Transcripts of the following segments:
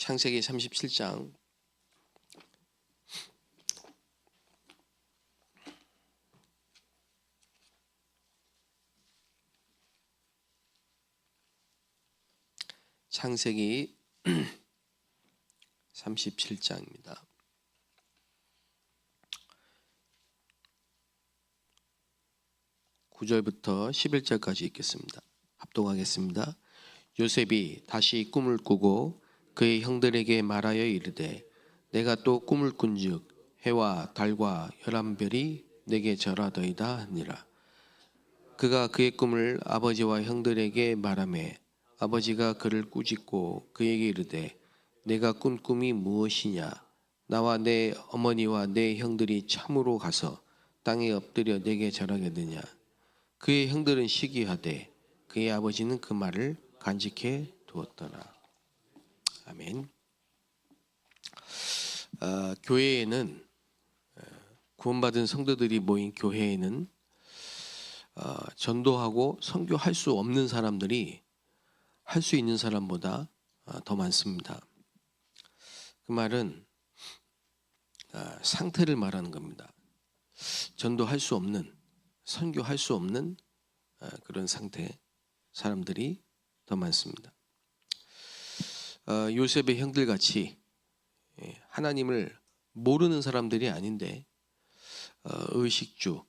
창세기 37장 창세기 37장입니다. 9절부터 11절까지 읽겠습니다. 합독하겠습니다. 요셉이 다시 꿈을 꾸고 그의 형들에게 말하여 이르되 내가 또 꿈을 꾼즉 해와 달과 11별이 내게 절하더이다 하니라. 그가 그의 꿈을 아버지와 형들에게 말하매 아버지가 그를 꾸짖고 그에게 이르되 내가 꾼 꿈이 무엇이냐? 나와 내 어머니와 내 형들이 참으로 가서 땅에 엎드려 내게 절하겠느냐? 그의 형들은 시기하되 그의 아버지는 그 말을 간직해 두었더라. 아멘. 교회에는 구원받은 성도들이 모인 교회에는 전도하고 선교할 수 없는 사람들이 할 수 있는 사람보다 더 많습니다. 그 말은 상태를 말하는 겁니다. 전도할 수 없는, 선교할 수 없는 그런 상태 사람들이 더 많습니다. 요셉의 형들같이 하나님을 모르는 사람들이 아닌데 의식주,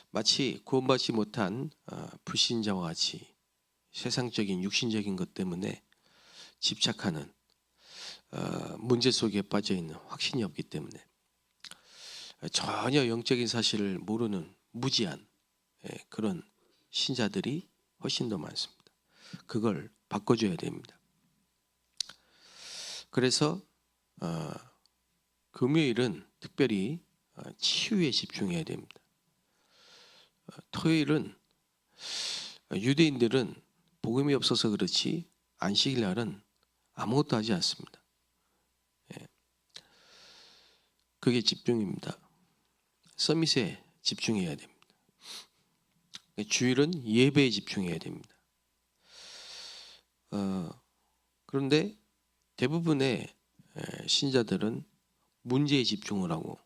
마치 구원받지 못한 불신자와 같이 세상적인 육신적인 것 때문에 집착하는 문제 속에 빠져있는 확신이 없기 때문에 전혀 영적인 사실을 모르는 무지한 그런 신자들이 훨씬 더 많습니다. 그걸 바꿔줘야 됩니다. 그래서 금요일은 특별히 치유에 집중해야 됩니다. 토요일은 유대인들은 복음이 없어서 그렇지 안식일 날은 아무것도 하지 않습니다. 그게 집중입니다. 서밋에 집중해야 됩니다. 주일은 예배에 집중해야 됩니다. 그런데 대부분의 신자들은 문제에 집중을 하고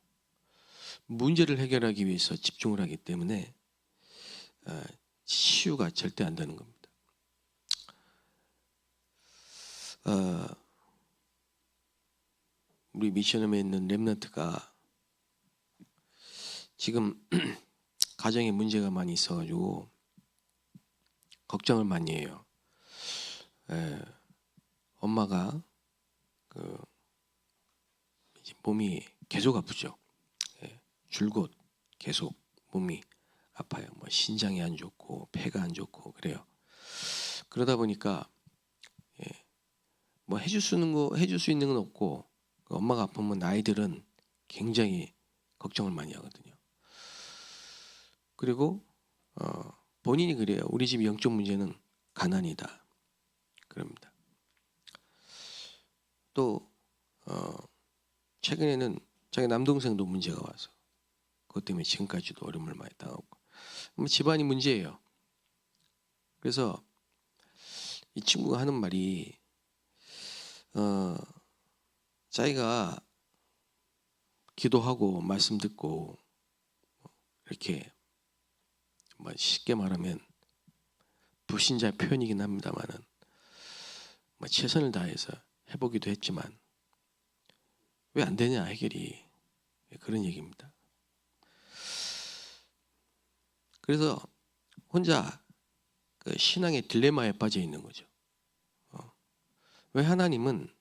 문제를 해결하기 위해서 집중을 하기 때문에 치유가 절대 안 되는 겁니다. 우리 미션홈에 있는 렘넌트가 지금 가정에 문제가 많이 있어가지고 걱정을 많이 해요. 엄마가 이제 몸이 계속 아프죠. 줄곧 계속 몸이 아파요. 뭐 신장이 안 좋고 폐가 안 좋고 그래요. 그러다 보니까 뭐 해줄 수 있는 건 없고 엄마가 아프면 아이들은 굉장히 걱정을 많이 하거든요. 그리고 본인이 그래요. 우리 집 영적 문제는 가난이다. 그럽니다. 또 최근에는 자기 남동생도 문제가 와서 그것 때문에 지금까지도 어려움을 많이 당하고 집안이 문제예요. 그래서 이 친구가 하는 말이 자기가 기도하고 말씀 듣고 이렇게 뭐 쉽게 말하면 불신자 표현이긴 합니다만은 뭐 최선을 다해서 해보기도 했지만 왜 안 되냐 해결이 그런 얘기입니다. 그래서 혼자 그 신앙의 딜레마에 빠져 있는 거죠. 왜 하나님은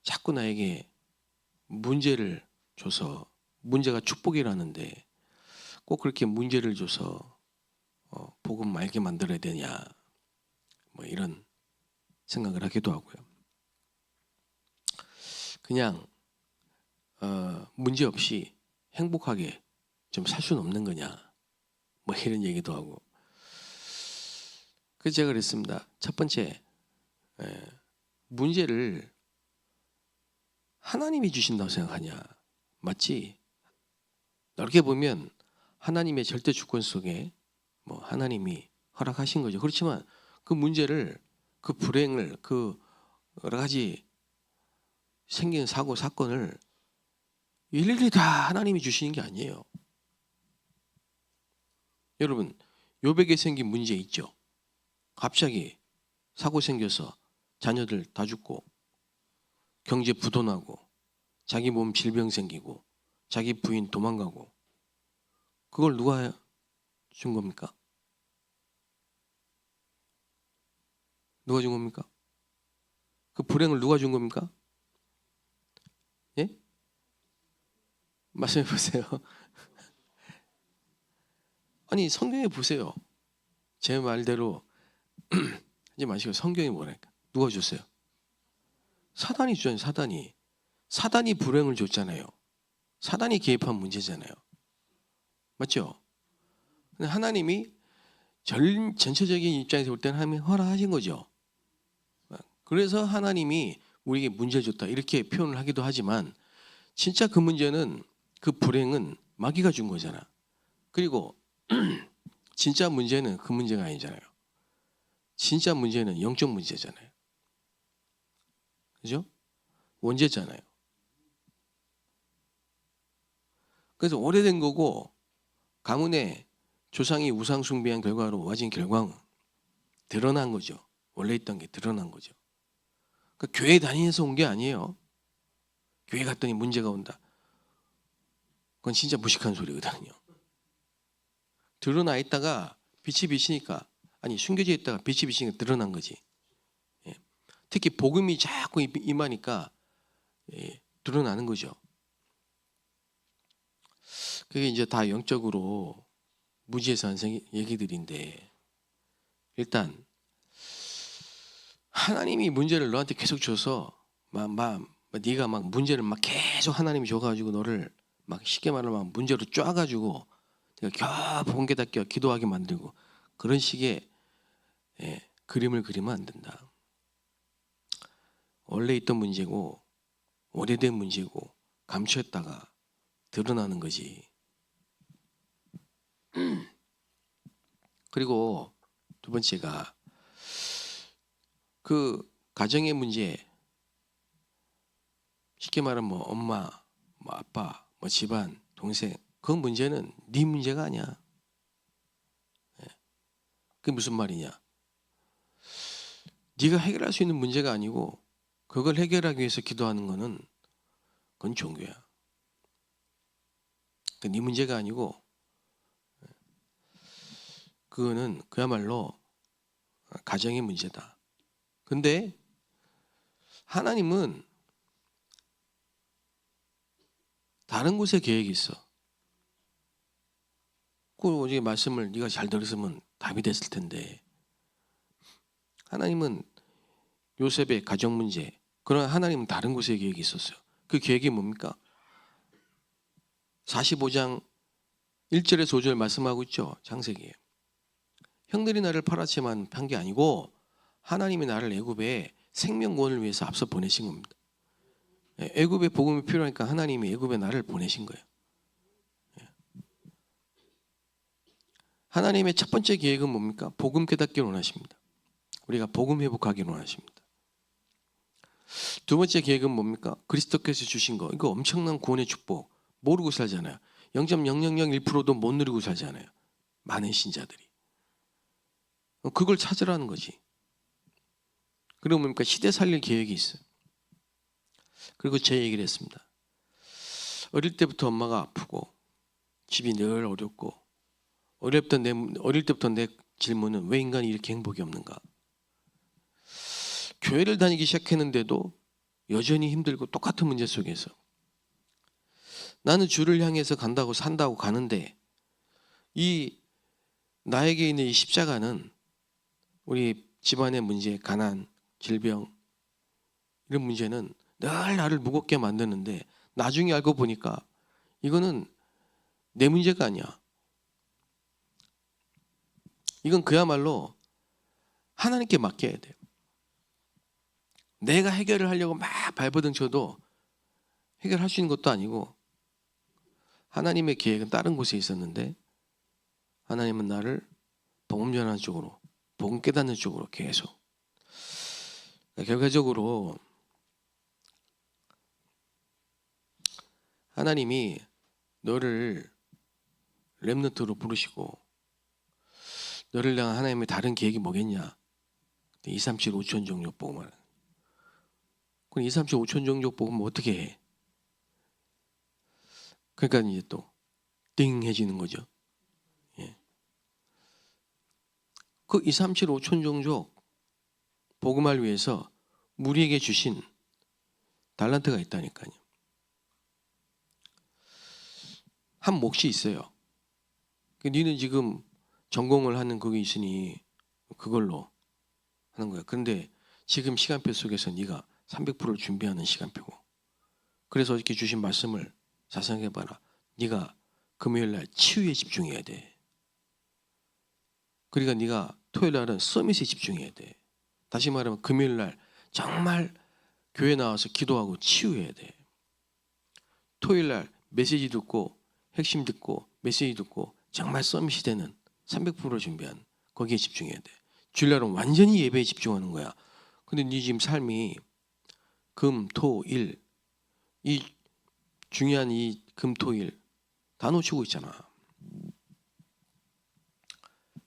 자꾸 나에게 문제를 줘서 문제가 축복이라는데 꼭 그렇게 문제를 줘서 복음 말게 만들어야 되냐 뭐 이런 생각을 하기도 하고요. 그냥 문제 없이 행복하게 좀 살 수는 없는 거냐 뭐 이런 얘기도 하고. 그래서 제가 그랬습니다. 첫 번째 문제를 하나님이 주신다고 생각하냐? 맞지? 넓게 보면 하나님의 절대 주권 속에 뭐 하나님이 허락하신 거죠. 그렇지만 그 문제를 그 불행을, 그 여러 가지 생긴 사고 사건을 일일이 다 하나님이 주시는 게 아니에요. 여러분, 욥에게 생긴 문제 있죠. 갑자기 사고 생겨서 자녀들 다 죽고, 경제 부도나고, 자기 몸 질병 생기고, 자기 부인 도망가고, 그걸 누가 준 겁니까? 누가 준 겁니까? 그 불행을 누가 준 겁니까? 예? 말씀해 보세요. 아니, 성경에 보세요. 제 말대로 하지 마시고 성경이 뭐랄까? 누가 줬어요? 사단이 주잖아요. 사단이 불행을 줬잖아요. 사단이 개입한 문제잖아요. 맞죠? 근데 하나님이 전체적인 입장에서 볼 때는 하나님이 허락하신 거죠. 그래서 하나님이 우리에게 문제 줬다 이렇게 표현을 하기도 하지만, 진짜 그 문제는, 그 불행은 마귀가 준 거잖아. 그리고 진짜 문제는 그 문제가 아니잖아요. 진짜 문제는 영적 문제잖아요. 그죠? 원죄잖아요. 그래서 오래된 거고, 가문에 조상이 우상 숭배한 결과로 와진 결과는 드러난 거죠. 원래 있던 게 드러난 거죠. 그러니까 교회 다니면서 온 게 아니에요. 교회 갔더니 문제가 온다. 그건 진짜 무식한 소리거든요. 드러나 있다가 빛이 비치니까, 아니 숨겨져 있다가 빛이 비치니까 드러난 거지. 예. 특히 복음이 자꾸 임하니까 드러나는 거죠. 그게 이제 다 영적으로 무지에서 한 얘기들인데, 일단 하나님이 문제를 너한테 계속 줘서 네가 막 문제를 막 계속 하나님이 줘가지고 너를 막 쉽게 말하면 막 문제로 쪼아가지고 내가 겨우 본게 닦여 기도하게 만들고, 그런 식의 그림을 그리면 안 된다. 원래 있던 문제고, 오래된 문제고, 감추었다가 드러나는 거지. 그리고 두 번째가 그 가정의 문제, 쉽게 말하면 뭐 엄마, 뭐 아빠, 뭐 집안, 동생, 그 문제는 네 문제가 아니야. 그게 무슨 말이냐? 네가 해결할 수 있는 문제가 아니고, 그걸 해결하기 위해서 기도하는 거는 그건 종교야. 그러니까 네 문제가 아니고, 그거는 그야말로 가정의 문제다. 근데 하나님은 다른 곳에 계획이 있어. 그 어제 말씀을 네가 잘 들었으면 답이 됐을 텐데, 하나님은 요셉의 가정 문제, 그러나 하나님은 다른 곳에 계획이 있었어요. 그 계획이 뭡니까? 45장 1절에서 5절 말씀하고 있죠. 창세기에. 형들이 나를 팔았지만 판 게 아니고 하나님이 나를 애굽에 생명구원을 위해서 앞서 보내신 겁니다. 애굽에 복음이 필요하니까 하나님이 애굽에 나를 보내신 거예요. 하나님의 첫 번째 계획은 뭡니까? 복음 깨닫기를 원하십니다. 우리가 복음 회복하기를 원하십니다. 두 번째 계획은 뭡니까? 그리스도께서 주신 거. 이거 엄청난 구원의 축복. 모르고 살잖아요. 0.0001%도 못 누리고 살잖아요. 많은 신자들이. 그걸 찾으라는 거지. 그리고 뭡니까? 시대 살릴 계획이 있어요. 그리고 제 얘기를 했습니다. 어릴 때부터 엄마가 아프고 집이 늘 어렵고, 어릴 때부터 내 질문은 왜 인간이 이렇게 행복이 없는가? 교회를 다니기 시작했는데도 여전히 힘들고 똑같은 문제 속에서 나는 주를 향해서 간다고 산다고 가는데, 이 나에게 있는 이 십자가는 우리 집안의 문제, 가난, 질병, 이런 문제는 늘 나를 무겁게 만드는데, 나중에 알고 보니까 이거는 내 문제가 아니야. 이건 그야말로 하나님께 맡겨야 돼요. 내가 해결을 하려고 막 발버둥 쳐도 해결할 수 있는 것도 아니고, 하나님의 계획은 다른 곳에 있었는데 하나님은 나를 복음 전하는 쪽으로, 복음 깨닫는 쪽으로 계속. 결과적으로 하나님이 너를 렘넌트로 부르시고 너를 향한 하나님의 다른 계획이 뭐겠냐? 2, 3, 7, 5천 종족 복음을. 그럼 2, 3, 7, 5천 종족 복음 어떻게 해? 그러니까 이제 또 띵해지는 거죠. 예. 그 2, 3, 7, 5천 종족 복음을 위해서 우리에게 주신 달란트가 있다니까요. 한 몫이 있어요. 너는 지금 전공을 하는 그게 있으니 그걸로 하는 거야. 그런데 지금 시간표 속에서 네가 300%를 준비하는 시간표고. 그래서 이렇게 주신 말씀을 자상해봐라. 네가 금요일날 치유에 집중해야 돼. 그러니까 네가 토요일날은 서밋에 집중해야 돼. 다시 말하면 금요일날 정말 교회 나와서 기도하고 치유해야 돼. 토요일날 메시지 듣고 핵심 듣고 메시지 듣고 정말 서밋이 되는 300% 준비한 거기에 집중해야 돼. 주일날은 완전히 예배에 집중하는 거야. 근데 네 지금 삶이 금, 토, 일 이 중요한 이 금, 토, 일 다 놓치고 있잖아.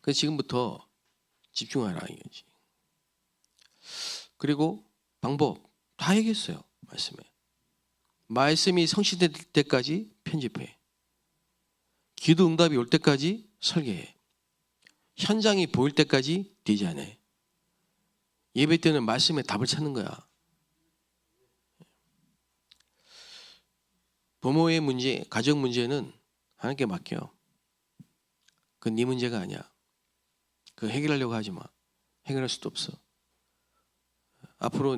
그래서 지금부터 집중하라 이거지. 그리고 방법 다 얘기했어요. 말씀이 성취될 때까지 편집해. 기도 응답이 올 때까지 설계해. 현장이 보일 때까지 디자인해. 예배 때는 말씀에 답을 찾는 거야. 부모의 문제, 가정 문제는 하나님께 맡겨. 그건 네 문제가 아니야. 그거 해결하려고 하지 마. 해결할 수도 없어. 앞으로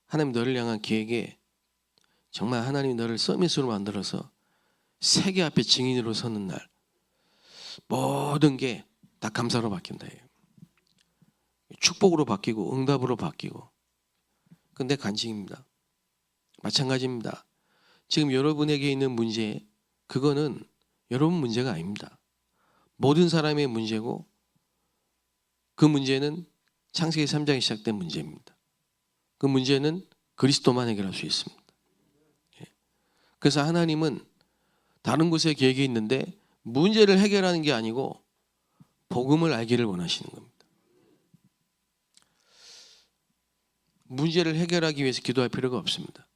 하나님 너를 향한 계획에 정말 하나님이 너를 서밋으로 만들어서 세계 앞에 증인으로 서는 날 모든 게 다 감사로 바뀐다. 축복으로 바뀌고 응답으로 바뀌고. 근데 간증입니다. 마찬가지입니다. 지금 여러분에게 있는 문제, 그거는 여러분 문제가 아닙니다. 모든 사람의 문제고 그 문제는 창세기 3장에 시작된 문제입니다. 그 문제는 그리스도만 해결할 수 있습니다. 그래서 하나님은 다른 곳에 계획이 있는데 문제를 해결하는 게 아니고 복음을 알기를 원하시는 겁니다. 문제를 해결하기 위해서 기도할 필요가 없습니다.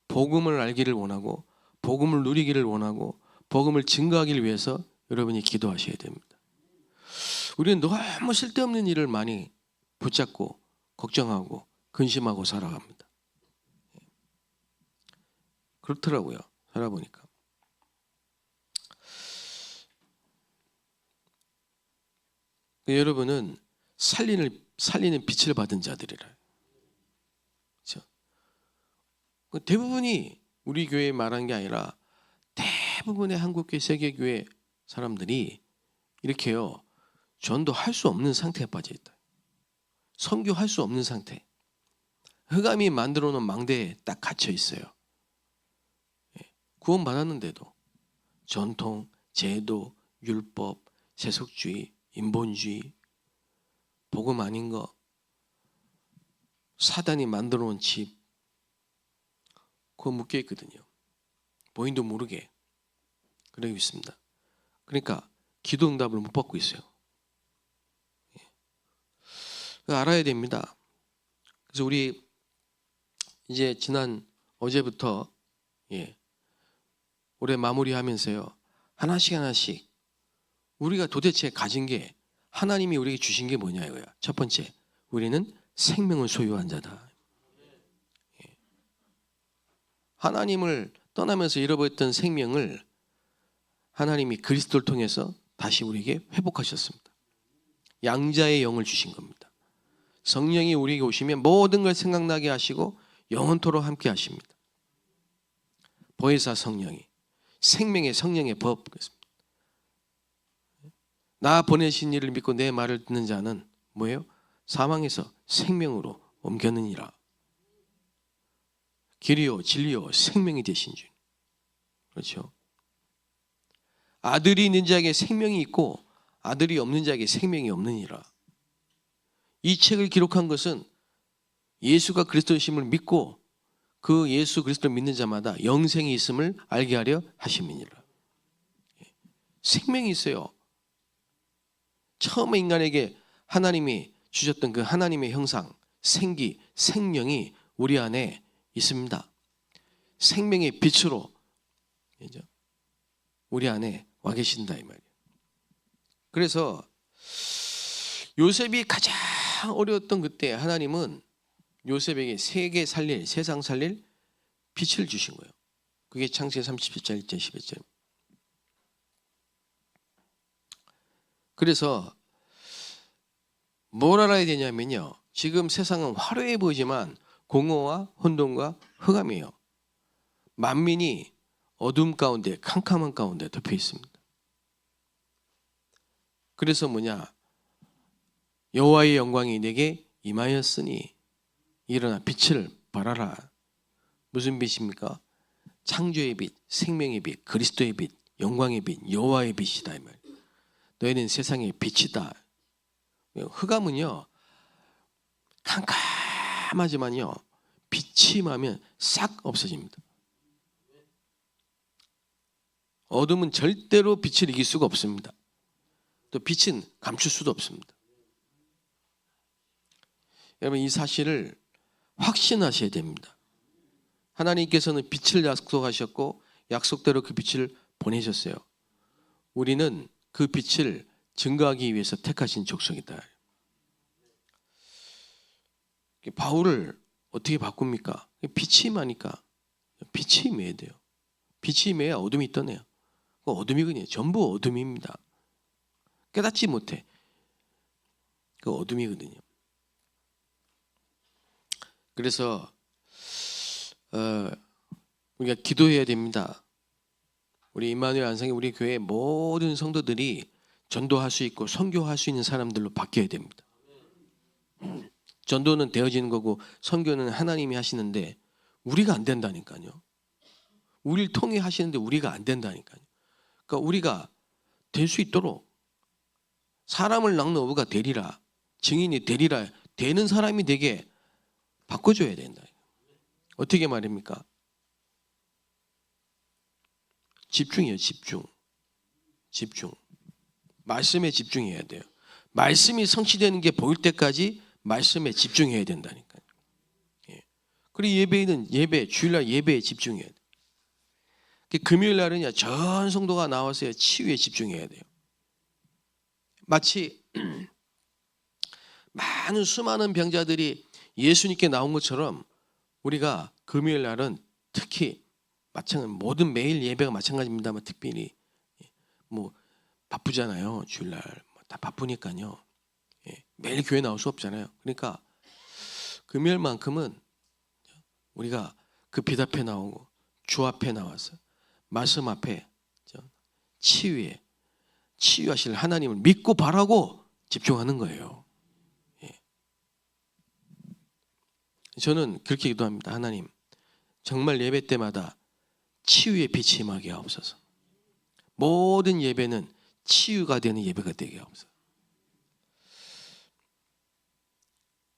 복음을 알기를 원하고 복음을 누리기를 원하고 복음을 증거하기 위해서 여러분이 기도하셔야 됩니다. 우리는 너무 쓸데없는 일을 많이 붙잡고 걱정하고 근심하고 살아갑니다. 그렇더라고요. 살아보니까. 여러분은 살리는 빛을 받은 자들이라. 그렇죠? 대부분이 우리 교회에 말한 게 아니라 대부분의 한국교회 세계교회 사람들이 이렇게요. 전도할 수 없는 상태에 빠져 있다. 선교할 수 없는 상태. 흑암이 만들어 놓은 망대에 딱 갇혀 있어요. 구원 받았는데도 전통, 제도, 율법, 세속주의, 인본주의, 복음 아닌 거, 사단이 만들어 놓은 집, 그거 묶여 있거든요. 본인도 모르게 그러고 있습니다. 그러니까 기도 응답을 못 받고 있어요. 알아야 됩니다. 그래서 우리 이제 어제부터 올해 마무리하면서요. 하나씩 우리가 도대체 가진 게 하나님이 우리에게 주신 게 뭐냐 이거야. 첫 번째, 우리는 생명을 소유한 자다. 하나님을 떠나면서 잃어버렸던 생명을 하나님이 그리스도를 통해서 다시 우리에게 회복하셨습니다. 양자의 영을 주신 겁니다. 성령이 우리에게 오시면 모든 걸 생각나게 하시고 영원토록 함께 하십니다. 보혜사 성령이 생명의 성령의 법. 나 보내신 이를 믿고 내 말을 듣는 자는 뭐예요? 사망에서 생명으로 옮겼느니라. 길이요 진리요 생명이 되신 줄. 그렇죠? 아들이 있는 자에게 생명이 있고 아들이 없는 자에게 생명이 없느니라. 이 책을 기록한 것은 예수가 그리스도이심을 믿고 그 예수 그리스도를 믿는 자마다 영생이 있음을 알게 하려 하심이니라. 생명이 있어요. 처음에 인간에게 하나님이 주셨던 그 하나님의 형상, 생기, 생명이 우리 안에 있습니다. 생명의 빛으로 우리 안에 와 계신다 이 말이에요. 그래서 요셉이 가장 어려웠던 그때 하나님은 요셉에게 세상 살릴 빛을 주신 거예요. 그게 창세기 37장 1절 11절. 그래서 뭘 알아야 되냐면요. 지금 세상은 화려해 보이지만 공허와 혼돈과 흑암이에요. 만민이 어둠 가운데 캄캄한 가운데 덮여 있습니다. 그래서 뭐냐? 여호와의 영광이 내게 임하였으니 일어나 빛을 발하라. 무슨 빛입니까? 창조의 빛, 생명의 빛, 그리스도의 빛, 영광의 빛, 여호와의 빛이다 이 말. 너희는 세상의 빛이다. 흑암은요 캄캄하지만요 빛이 임하면 싹 없어집니다. 어둠은 절대로 빛을 이길 수가 없습니다. 또 빛은 감출 수도 없습니다. 여러분 이 사실을 확신하셔야 됩니다. 하나님께서는 빛을 약속하셨고 약속대로 그 빛을 보내셨어요. 우리는 그 빛을 증거하기 위해서 택하신 족속이다. 바울을 어떻게 바꿉니까? 빛이 임하니까 빛이 임해야 돼요. 빛이 임해야 어둠이 떠내요. 어둠이거든요. 전부 어둠입니다. 깨닫지 못해. 그 어둠이거든요. 그래서 우리가 기도해야 됩니다. 우리 임마누엘 안상의 우리 교회 모든 성도들이 전도할 수 있고 선교할 수 있는 사람들로 바뀌어야 됩니다. 전도는 되어지는 거고 선교는 하나님이 하시는데 우리가 안 된다니까요. 우리를 통해 하시는데 우리가 안 된다니까요. 그러니까 우리가 될 수 있도록 사람을 낚는 어부가 되리라, 증인이 되리라, 되는 사람이 되게 바꿔줘야 된다. 어떻게 말입니까? 집중이에요. 집중. 말씀에 집중해야 돼요. 말씀이 성취되는 게 보일 때까지 말씀에 집중해야 된다니까요. 그리고 예배는 주일날 예배에 집중해야 돼요. 금요일 날은요 전 성도가 나와서 치유에 집중해야 돼요. 마치 수많은 병자들이 예수님께 나온 것처럼 우리가 금요일 날은 특히 모든 매일 예배가 마찬가지입니다만 특별히 뭐 바쁘잖아요. 주일날 다 바쁘니까요. 매일 교회 나올 수 없잖아요. 그러니까 금요일만큼은 우리가 그 빛 앞에 나오고 주 앞에 나와서 말씀 앞에 치유하실 하나님을 믿고 바라고 집중하는 거예요. 저는 그렇게 기도합니다. 하나님 정말 예배 때마다 치유의 빛이 임하게 하옵소서. 모든 예배는 치유가 되는 예배가 되게 하옵소서.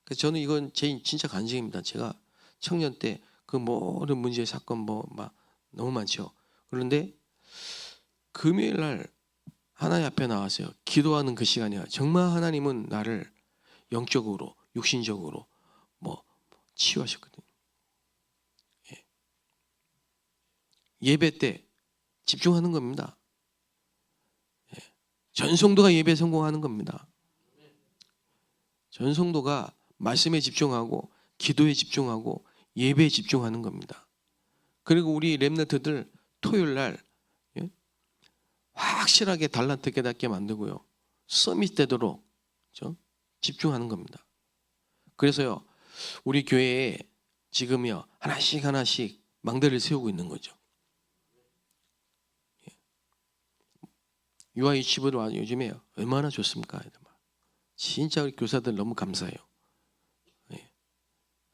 그래서 저는 이건 제 진짜 간증입니다. 제가 청년 때 그 모든 문제 사건 막 너무 많죠. 그런데 금요일 날 하나님 앞에 나와서요 기도하는 그 시간이야. 정말 하나님은 나를 영적으로 육신적으로 치유하셨거든요. 예배 때 집중하는 겁니다. 전성도가 예배에 성공하는 겁니다. 전성도가 말씀에 집중하고 기도에 집중하고 예배에 집중하는 겁니다. 그리고 우리 렘넌트들 토요일 날 확실하게 달란트 깨닫게 만들고요. 서밋 되도록 집중하는 겁니다. 그래서요. 우리 교회에 지금요. 하나씩 망대를 세우고 있는 거죠. 유아유치부도 요즘에 얼마나 좋습니까? 진짜 우리 교사들 너무 감사해요.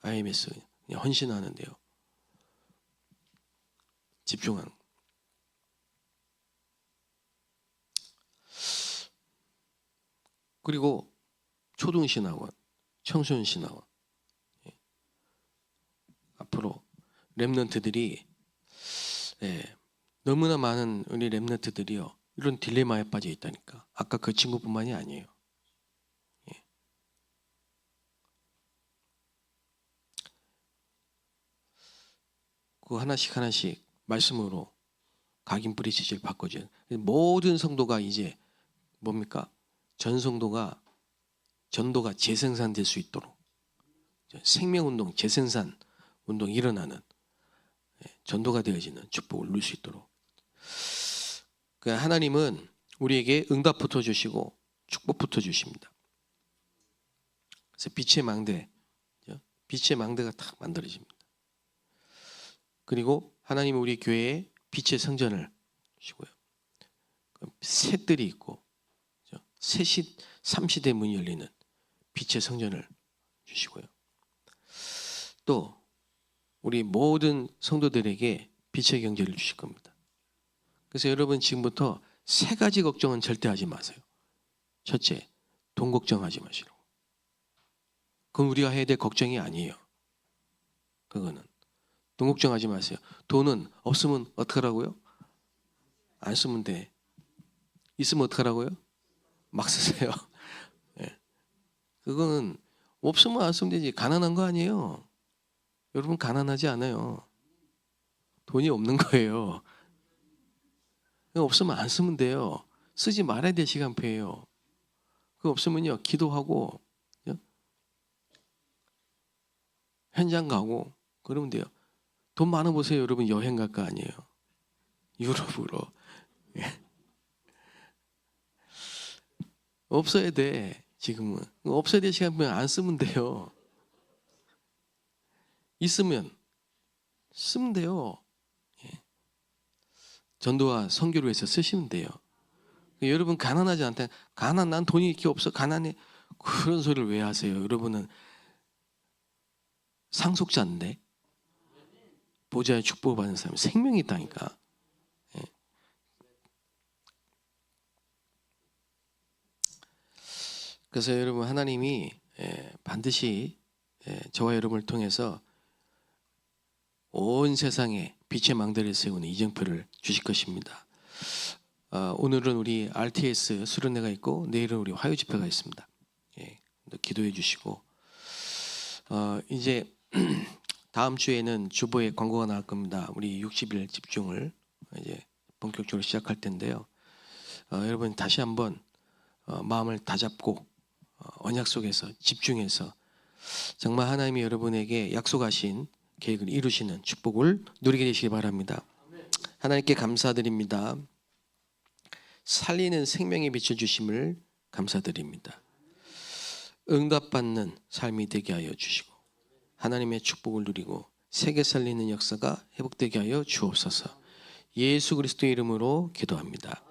IMS 그냥 헌신하는데요. 집중하는. 그리고 초등신학원, 청소년신학원 앞으로 렘넌트들이 너무나 많은 우리 렘넌트들이요 이런 딜레마에 빠져 있다니까. 아까 그 친구뿐만이 아니에요. 그 하나씩 말씀으로 각인 뿌리 지지를 바꿔줘요. 모든 성도가 이제 뭡니까? 전도가 재생산될 수 있도록 생명운동, 재생산 운동이 일어나는 전도가 되어지는 축복을 누릴 수 있도록. 그러니까 하나님은 우리에게 응답부터 주시고 축복부터 주십니다. 그래서 빛의 망대가 딱 만들어집니다. 그리고 하나님은 우리 교회에 빛의 성전을 주시고요. 새 뜰이 있고 삼시대 문이 열리는 빛의 성전을 주시고요. 또 우리 모든 성도들에게 빛의 경제를 주실 겁니다. 그래서 여러분 지금부터 세 가지 걱정은 절대 하지 마세요. 첫째, 돈 걱정하지 마시라고. 그건 우리가 해야 될 걱정이 아니에요. 그거는 돈 걱정하지 마세요. 돈은 없으면 어떡하라고요? 안 쓰면 돼. 있으면 어떡하라고요? 막 쓰세요. 그거는 없으면 안 쓰면 되지. 가난한 거 아니에요. 여러분 가난하지 않아요. 돈이 없는 거예요. 없으면 안 쓰면 돼요. 쓰지 말아야 될 시간표예요. 그거 없으면요 기도하고 현장 가고 그러면 돼요. 돈 많아 보세요. 여러분 여행 갈 거 아니에요. 유럽으로. 없어야 돼. 지금은. 없어야 될 시간표면 안 쓰면 돼요. 있으면 쓰면 돼요. 전도와 선교를 위해서 쓰시면 돼요. 여러분 가난하지 않다. 난 돈이 이렇게 없어. 가난해. 그런 소리를 왜 하세요? 여러분은 상속자인데 보좌의 축복을 받는 사람이 생명이 있다니까. 그래서 여러분 하나님이 반드시 저와 여러분을 통해서 온 세상에 빛의 망대를 세우는 이정표를 주실 것입니다. 오늘은 우리 RTS 수련회가 있고 내일은 우리 화요 집회가 있습니다. 기도해 주시고 이제 다음 주에는 주보에 광고가 나올 겁니다. 우리 60일 집중을 이제 본격적으로 시작할 텐데요. 여러분 다시 한번 마음을 다잡고 언약 속에서 집중해서 정말 하나님이 여러분에게 약속하신 계획을 이루시는 축복을 누리게 되시기 바랍니다. 하나님께 감사드립니다. 살리는 생명의 빛을 주심을 감사드립니다. 응답받는 삶이 되게 하여 주시고 하나님의 축복을 누리고 세계 살리는 역사가 회복되게 하여 주옵소서. 예수 그리스도의 이름으로 기도합니다.